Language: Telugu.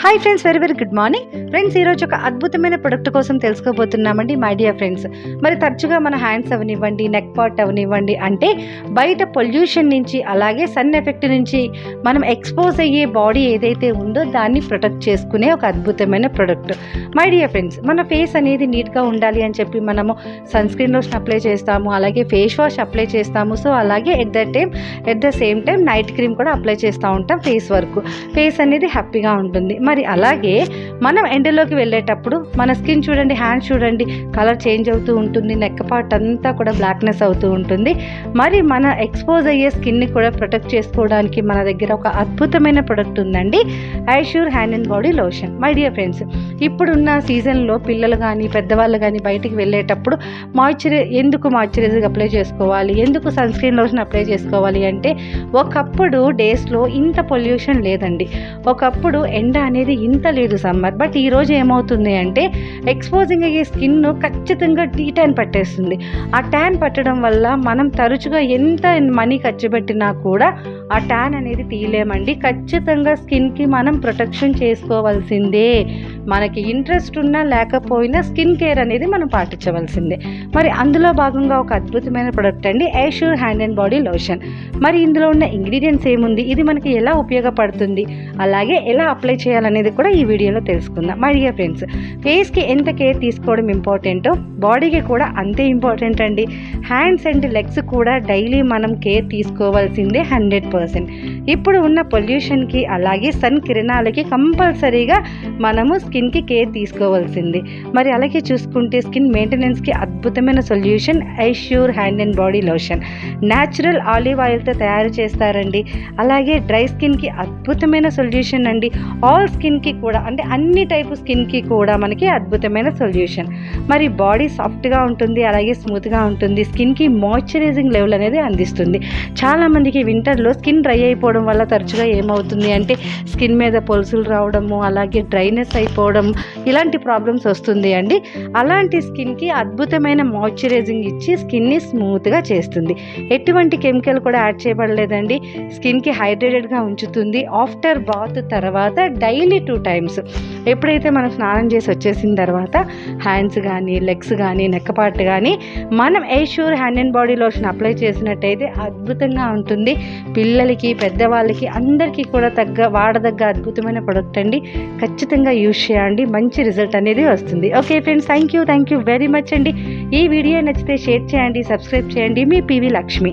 Hi friends, very very good morning friends. ఈరోజు ఒక అద్భుతమైన ప్రొడక్ట్ కోసం తెలుసుకోబోతున్నామండి మై డియర్ ఫ్రెండ్స్. మరి తరచుగా మన హ్యాండ్స్ అవనివ్వండి, నెక్ పార్ట్ అవనివ్వండి, అంటే బయట పొల్యూషన్ నుంచి అలాగే సన్ ఎఫెక్ట్ నుంచి మనం ఎక్స్పోజ్ అయ్యే బాడీ ఏదైతే ఉందో దాన్ని ప్రొటెక్ట్ చేసుకునే ఒక అద్భుతమైన ప్రొడక్ట్ మై డియర్ ఫ్రెండ్స్. మన ఫేస్ అనేది నీట్గా ఉండాలి అని చెప్పి మనము సన్ స్క్రీన్ లోషన్ అప్లై చేస్తాము, అలాగే ఫేస్ వాష్ అప్లై చేస్తాము. సో అలాగే at the same time night cream కూడా అప్లై చేస్తూ ఉంటాం ఫేస్ వరకు. ఫేస్ అనేది హ్యాపీగా ఉంటుంది. మరి అలాగే మనం ఎండలోకి వెళ్ళేటప్పుడు మన స్కిన్ చూడండి, హ్యాండ్స్ చూడండి, కలర్ చేంజ్ అవుతూ ఉంటుంది, నెక్ పార్ట్ అంతా కూడా బ్లాక్నెస్ అవుతూ ఉంటుంది. మరి మన ఎక్స్పోజ్ అయ్యే స్కిన్ని కూడా ప్రొటెక్ట్ చేసుకోవడానికి మన దగ్గర ఒక అద్భుతమైన ప్రొడక్ట్ ఉందండి, iSure hand and body lotion. My dear friends, ఇప్పుడున్న సీజన్లో పిల్లలు కానీ పెద్దవాళ్ళు కానీ బయటికి వెళ్ళేటప్పుడు ఎందుకు మాయిశ్చరైజర్ అప్లై చేసుకోవాలి, ఎందుకు సన్ స్క్రీన్ లోషన్ అప్లై చేసుకోవాలి అంటే, ఒకప్పుడు డేస్లో ఇంత పొల్యూషన్ లేదండి, ఒకప్పుడు ఎండ అనేది ఇంత లేదు సమ్మర్. బట్ ఈరోజు ఏమవుతుంది అంటే ఎక్స్పోజింగ్ అయ్యే స్కిన్ ఖచ్చితంగా ట్యాన్ పట్టేస్తుంది. ఆ ట్యాన్ పట్టడం వల్ల మనం తరచుగా ఎంత మనీ ఖర్చు పెట్టినా కూడా ఆ ట్యాన్ అనేది తీయలేమండి. ఖచ్చితంగా స్కిన్కి మనం ప్రొటెక్షన్ చేసుకోవాల్సిందే. మనకి ఇంట్రెస్ట్ ఉన్నా లేకపోయినా స్కిన్ కేర్ అనేది మనం పాటించవలసిందే. మరి అందులో భాగంగా ఒక అద్భుతమైన ప్రొడక్ట్ అండి, ఐష్యూర్ హ్యాండ్ అండ్ బాడీ లోషన్. మరి ఇందులో ఉన్న ఇంగ్రీడియంట్స్ ఏముంది, ఇది మనకి ఎలా ఉపయోగపడుతుంది, అలాగే ఎలా అప్లై చేయాలనేది కూడా ఈ వీడియోలో తెలుసుకుందాం. మై డియర్ ఫ్రెండ్స్, ఫేస్కి ఎంత కేర్ తీసుకోవడం ఇంపార్టెంటో బాడీకి కూడా అంతే ఇంపార్టెంట్ అండి. హ్యాండ్స్ అండ్ లెగ్స్ కూడా డైలీ మనం కేర్ తీసుకోవాల్సిందే 100%. ఇప్పుడు ఉన్న పొల్యూషన్కి అలాగే సన్ కిరణాలకి కంపల్సరీగా మనము స్కిన్కి కేర్ తీసుకోవాల్సింది. మరి అలాగే చూసుకుంటే స్కిన్ మెయింటెనెన్స్కి అద్భుతమైన solution iSure hand and body lotion. Natural olive ఆయిల్తో తయారు చేస్తారండి. అలాగే డ్రై స్కిన్కి అద్భుతమైన సొల్యూషన్ అండి. ఆల్ స్కిన్కి కూడా, అంటే అన్ని టైపు స్కిన్కి కూడా మనకి అద్భుతమైన సొల్యూషన్. మరి బాడీ సాఫ్ట్గా ఉంటుంది, అలాగే స్మూత్గా ఉంటుంది. స్కిన్కి మాయిశ్చరైజింగ్ లెవెల్ అనేది అందిస్తుంది. చాలామందికి వింటర్లో స్కిన్ డ్రై అయిపోవడం వల్ల తరచుగా ఏమవుతుంది అంటే స్కిన్ మీద పొలుసులు రావడము, అలాగే డ్రైనెస్ అయిపోవడం, ఇలాంటి ప్రాబ్లమ్స్ వస్తుంది అండి. అలాంటి స్కిన్కి అద్భుతమైన మాయిశ్చరైజింగ్ ఇచ్చి స్కిన్ని స్మూత్గా చేస్తుంది. ఎటువంటి కెమికల్ కూడా యాడ్ చేయబడలేదండి. స్కిన్కి హైడ్రేటెడ్గా ఉంచుతుంది. ఆఫ్టర్ బాత్ తర్వాత డైలీ 2 times, ఎప్పుడైతే మనం స్నానం చేసి వచ్చేసిన తర్వాత హ్యాండ్స్ కానీ లెగ్స్ కానీ నెక్ పార్ట్ కానీ మనం iSure hand and body lotion apply చేసినట్టయితే అద్భుతంగా ఉంటుంది. పిల్లలకి పెద్దవాళ్ళకి అందరికీ కూడా వాడదగ్గ అద్భుతమైన ప్రొడక్ట్ అండి. ఖచ్చితంగా యూజ్ చేయండి, మంచి రిజల్ట్ అనేది వస్తుంది. Okay friends, thank you very much అండి. ఈ వీడియో నచ్చితే షేర్ చేయండి, సబ్స్క్రైబ్ చేయండి. మీ పివి లక్ష్మి.